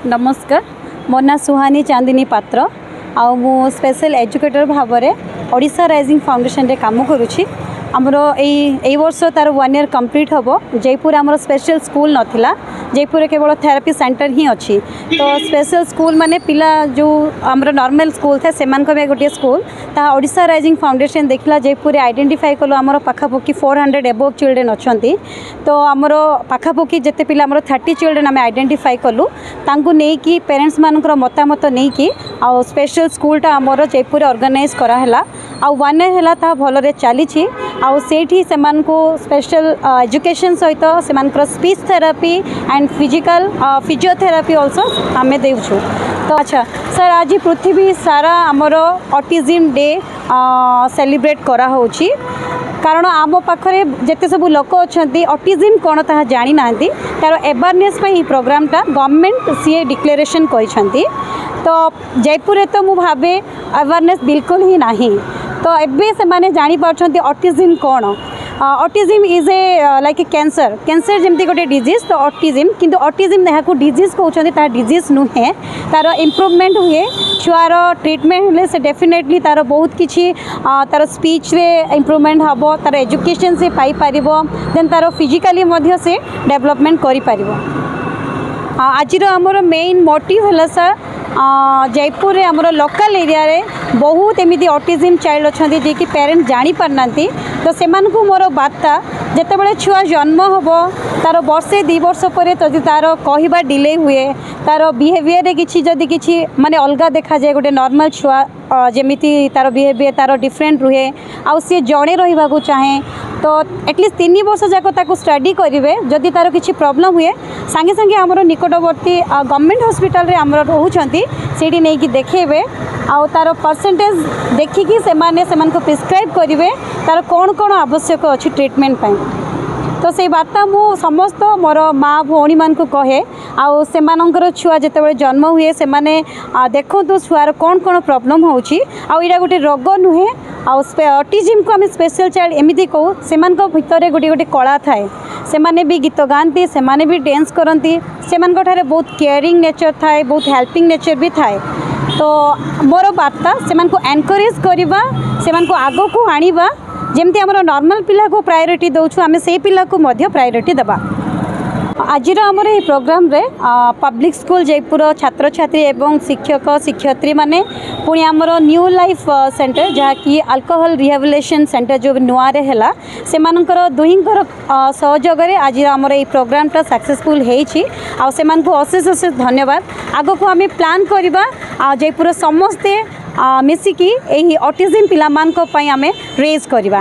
नमस्कार मो ना सुहानी चांदिनी पात्र आउ मु स्पेशल एजुकेटर भाव में ओडिशा राइजिंग फाउंडेशन रे काम करुछि। आमर ए वर्ष तार 1 ईयर कंप्लीट हम। जयपुर आमर स्पेशल स्कूल नथिला, जयपुर केवल थेरापी सेंटर ही अच्छी। तो स्पेशल स्कूल माने पिला जो आमर नॉर्मल स्कूल थे से गोटे स्कूल ता ओडिशा राइजिंग फाउंडेशन देखला जयपुर आइडेंटिफाई कलो आमर पाखापाखि 400 एबव चिल्ड्रेन अच्छी। तो आमर पाखापाखि जिते पिला आमर 30 चिल्ड्रेन आम आइडेंटिफाई कलु तांको नेकी पेरेंट्स मानकर मतामत नहीं आ स्पेशल स्कूलटा आमर जयपुर ऑर्गेनाइज कराला आ 1 ईयर है ता भलरे चली आउ सेठी सेमान को स्पेशल एजुकेशन सहित सेमानकर speech therapy and physical physiotherapy also आमे देउछु। तो अच्छा सर आज पृथ्वी सारा आमर ऑटिज्म डे सेलिब्रेट करा होची कारण आम पाखरे जिते सब लोक अच्छा ऑटिज्म कौन ता जानी ना तार अवेयरनेस प्रोग्रामटा गवर्नमेंट सी डिक्लेरेशन करिसेंती। तो जयपुर तो मु भावे अवेयरनेस बिल्कुल ही नहीं। तो एबे से माने जानी पारछंती ऑटिज्म कौन। Autism is a like a cancer जमती गोटे डिजीज। तो ऑटिज्म किंतु ऑटिज्म यहाँ डिजीज कहते तार डिजीज नुहे तार इम्प्रूवमेंट हुए छुआर ट्रीटमेंट हेले से डेफिनेटली तार बहुत किसी तार स्पीच रे इम्प्रूवमेंट हम तार एजुकेशन से पाई पारिबो देन तार फिजिकली मध्य से डेवलपमेंट करि पारिबो। आज आमर मेन मोटिव है सर जयपुर आमर लोकल एरिया रे बहुत एमती ऑटिज्म चाइल्ड अच्छा जी कि पेरेंट्स जानी पारना। तो सेमान को मोर बार्ता जिते बड़े छुआ जन्म हम तार वर्षे 2 वर्ष पर जदि तार कहवा डिले हुए तार बिहेवियर किसी जदि किसी माने अलग देखा जाए गोटे नॉर्मल छुआ जमीती तार बिहेवियर तार डिफरेंट रुहे आउ सी जड़े रहा चाहे तो एटलिस्ट 3 वर्ष जाक ताको स्टडी करेंगे। जदि तार किसी प्रॉब्लम हुए सांगे सांगे आमर निकटवर्ती गवर्नमेंट हॉस्पिटल रे आमर रोचंती सेठी नहीं कि देखेबे आउ तार परसेंटेज देखिकी सेमान को प्रिस्क्राइब करेंगे तार कौन कौन आवश्यक अच्छी ट्रीटमेंट पाई। तो से बार्ता मु समस्त मोर माँ भौणी मान को कहे आउ सेमानंकर छुआ जिते जन्म हुए से माने देखो तो छुआर कौन कौन प्रॉब्लम होची आउ इरा गोटे रोग नुहे आउ ऑटिज्म को आम स्पेशल चाइल्ड एमती कहू से भितर गोटे गोटे कला थाए से माने भी गीत गाती से माने भी डांस करती से बहुत केयरिंग नेचर थाए बहुत हेल्पिंग नेचर भी थाए। तो मोर बार्ता से एनकरेज करवा से आग को आनिबा जमती आमर नॉर्मल पिला को प्रायोरिटी दौछु आमे से पिला को मध्य प्रायोरिटी दबा। आज आमर ये प्रोग्राम रे पब्लिक स्कूल जयपुर छात्र छात्री एवं शिक्षक शिक्षयित्री माने पुणी आमर न्यू लाइफ सेंटर जहाँ कि अल्कोहल रिहेबिलिटेशन सेंटर जो नुआ रे हैला से मानकर दुहींकर सहयोग रे आज आमर ये प्रोग्रामटा सक्सेसफुल हेछि आ सेमान को अशेष अशेष धन्यवाद। आगो को आमे प्लान करबा जयपुर समस्ते मिसिकी एही ऑटिज्म पिला मान को पई आमे रेज करबा।